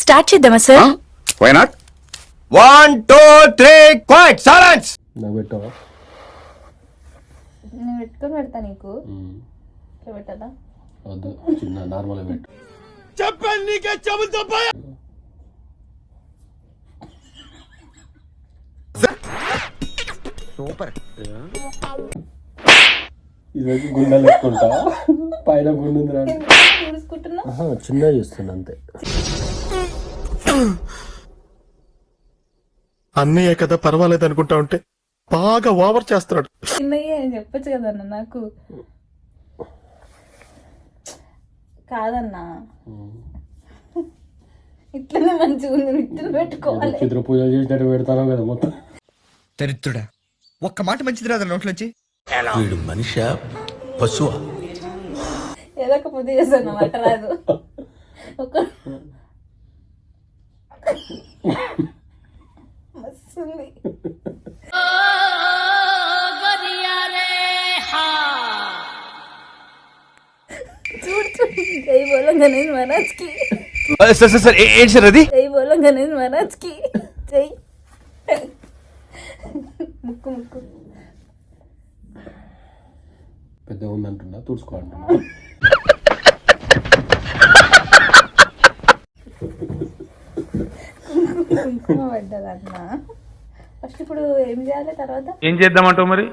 Start చేద్దామా sir? Why not? 1 2 3 quiet silence. నాకు పెట్టవా? నేను పెట్టుకొని పెడతా నీకు. ఇట్లా పెట్టదా? వద్దు, చిన్న నార్మల్ పెట్టు. చెప్పండి నీకే చెబుతా పోయా. సూపర్. ఇది గుండెలు ఎక్కుంటా, పైన గుండు ఉంది. చూసుకుంటున్నా, చిన్నగా చూస్తున్నా అంతే. అన్నయ్య కదా పర్వాలేదు అనుకుంటా ఉంటే బాగా ఓవర్ చేస్తున్నాడు. చిన్నయ్యే అని చెప్పొచ్చు కదన్నా. నాకు కాదన్నా, ఇట్లనే మంచిగా ఉంది, ఇట్లా పెట్టుకోవాలి. చిత్ర పూజలు చేసినట్టు పెడతాను కదా మొత్తం. దరిద్రుడా, ఒక్క మాట మంచిది రాదు నోట్లోంచి. వీడు మనిషా పశువా? ఏదో ఒక పూజ చేస్తాను అన్నమాట, రాదు ఒక మస్తుంది. చూడు చూడు, జై బోలో గణేష్ మహారాజ్ కి. సార్ ఏంటి సార్ అది? జై బోలో గణేష్ మహారాజ్ కి జై. ముక్కు ముక్కు పెద్దగా ఉందంటున్నా, తుడుచుకోవాలంటున్నా. కుంకుమ పడ్డదన్న. ఫస్ట్ ఇప్పుడు ఏం చేయాలి, తర్వాత ఏం చేద్దామంటావు మరి?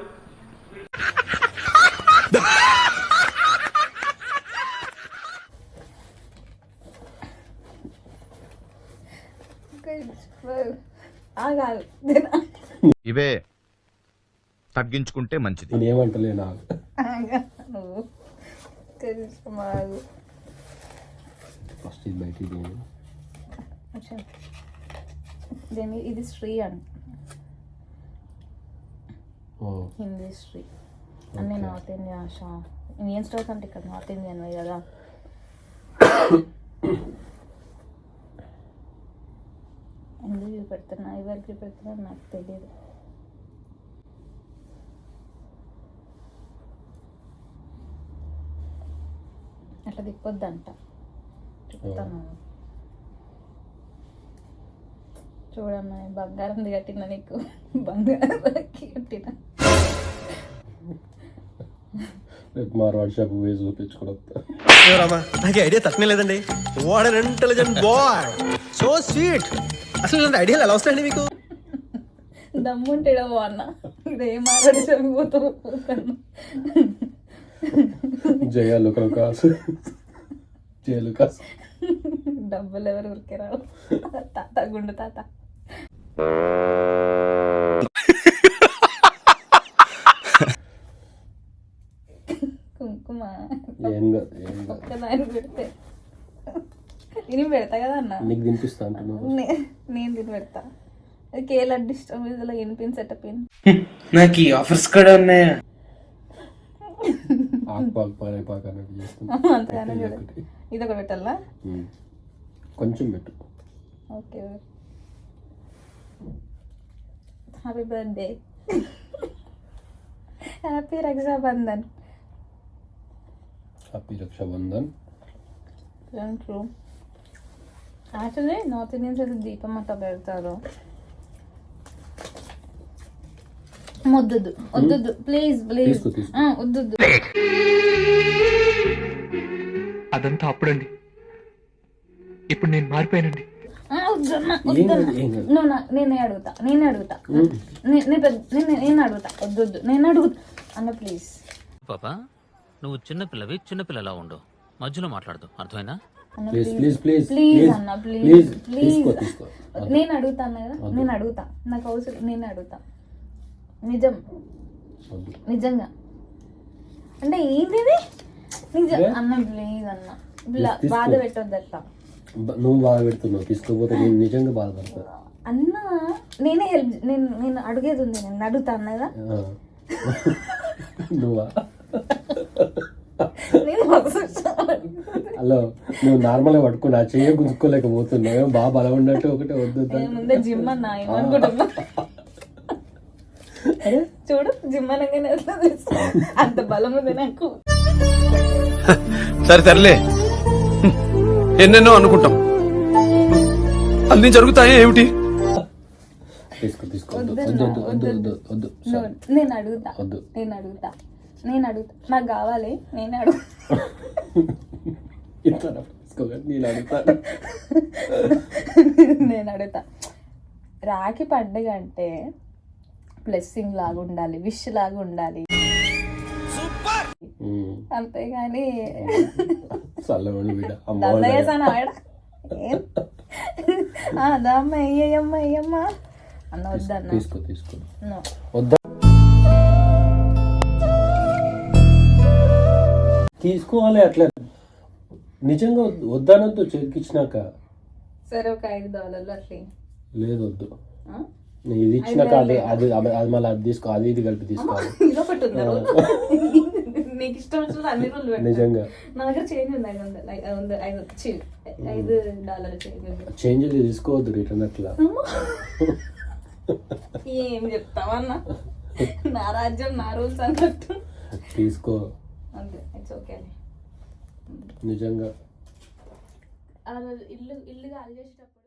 ఆగాలి. ఇవే తగ్గించుకుంటే మంచిది. నేను ఏమంటలే నాకు. నువ్వు తెలుసుకోమాగు. ఫస్ట్ ఇది బయటికి తీయండి. దీని ఇది శ్రీ అని, ఓ, హిందీ శ్రీ. అన్నీ నార్త్ ఇండియా ఇండియన్ స్టోర్స్ అంటే ఇక్కడ నార్త్ ఇండియన్ కదా. ఎందుకు చూపెడుతున్నా, ఎవరికి చూపెడుతున్నా నాకు తెలియదు. అట్లా తిప్పొద్దంట, చెప్తాను. చూడమ్మా, బంగారం కట్టిన నీకు, బంగారం కట్టిన. మార్వాడి షాప్ పోయి చూపించుకోవడం. నాకు ఐడియా తక్కువ లేదండి. What an intelligent boy, so sweet. అసలు ఇలాంటి ఐడియాలు ఎలా వస్తాయండి మీకు? దమ్ముంటే అన్న, ఇదేం మాట్లాడి చనిపోతాను. జయాలు కాసు, జయాలు కాసు. డబ్బులు ఎవరు ఊరికే రావు. తాత గుండు తాత. కుంకుమ ఏం కాదు, ఏం కాదు. ఒక్కదాన్ని పెడితే తిని పెడతా కదా అన్న. నీకు తినిపిస్తా అంటున్నావు. నేను తిని పెడతా. అది కేల్ అడ్డు ఇష్టం, ఇదిలో ఎనిపిన్ సెటప్ ఇన్. నాకు ఈ ఆఫర్స్ కూడా ఉన్నాయా? ఆకుపాకు పారేపాకు అన్నట్టు చేస్తున్నా. అంతగానే చూడ. ఇది ఒక పెట్టాలా? కొంచెం పెట్టు. Okay. Happy birthday, happy Rakshabandhan. Happy Rakshabandhan. True. Actually North Indians అయితే దీపం అట్లా పెడతారు. వద్దొద్దు వద్దొద్దు ప్లీజ్ ప్లీజ్, వద్దొద్దు. అదంతా అప్పుడండి, ఇప్పుడు నేను మారిపోయానండి. నేనే అడుగుతా నేను అడుగుతా వద్దొద్దు, నేను అడుగుతా అన్న ప్లీజ్. పాపా, నువ్వు చిన్నపిల్లవి, చిన్నపిల్లలా ఉండు, మధ్యలో మాట్లాడదు, అర్థమైనా? ప్లీజ్ అన్న, ప్లీజ్ ప్లీజ్. నేను అడుగుతాను కదా, నేను అడుగుతా, నాకు అవసరం, నేను అడుగుతా. నిజం, నిజంగా అంటే ఏంది నిజం అన్న, ప్లీజ్ అన్న, బాధ పెట్టొద్దు అట్లా. నువ్వు బాధ పెడుతున్నావు, తీసుకోపోతే నేను నిజంగా బాధపడతా అన్న. నేనే హెల్ప్, నేను అడిగేది ఉంది, నేను అడుగుతాను కదా. నువ్వా? నేను హలో, నువ్వు నార్మల్ గా పట్టుకుని ఆ చెయ్యి గుంజుకోలేకపోతున్నావు, బాగా బలం ఉన్నట్టు ఒకటే వద్దు. ముందే జిమ్ అన్నా ఏమనుకుంటున్నా. చూడు, జిమ్ అనగానే అంత బలం ఉంది నాకు. సరే సర్లే, ఎన్నెన్నో అనుకుంటాం. అన్ని జరుగుతాయా ఏమిటి? తీసుకో తీసుకో వద్దు వద్దు వద్దు వద్దు వద్దు వద్దు No, నేను అడుగుతా వద్దు. నేను అడుగుతా నాకు కావాలి నేను అడుగుతా ఇంత తీసుకోకండి నేను అడుగుతాను. నేను అడుగుతా. రాఖీ పండుగ అంటే బ్లెస్సింగ్ లాగా ఉండాలి, విష్ లాగా ఉండాలి, అంతేగాని చల్లవాడు బిడ్డ అమ్మ దండ చేసాను ఆడ అదమ్మ అయ్యమ్మ అయ్యమ్మ అన్న వద్దన్న. తీసుకో తీసుకో No. వద్దా తీసుకోవాలి అట్లా నిజంగా వద్దానంతో చేతికిచ్చినాక సరే ఒక $5 అట్లా లేదు వద్దు ఆ? నేను ఇది ఇచ్చినాక అది అది అది మళ్ళీ అది తీసుకో అది ఇది కలిపి తీసుకోవాలి ఇదొకటి ఉందా రోజు? నీకు ఇష్టం వచ్చిన అన్ని రోజులు పెడతా. నిజంగా నా దగ్గర చేంజ్ ఉంది $500 చేంజ్ ఉంది. చేంజ్ తీసుకోవద్దు రిటర్న్ అట్లా ఏం చెప్తావన్నా, నా రాజ్యం నా రూల్స్ అన్నట్టు. తీసుకో అంతే, ఇట్స్ ఓకే. నిజంగా ఇల్లు కాల్ చేసేటప్పుడు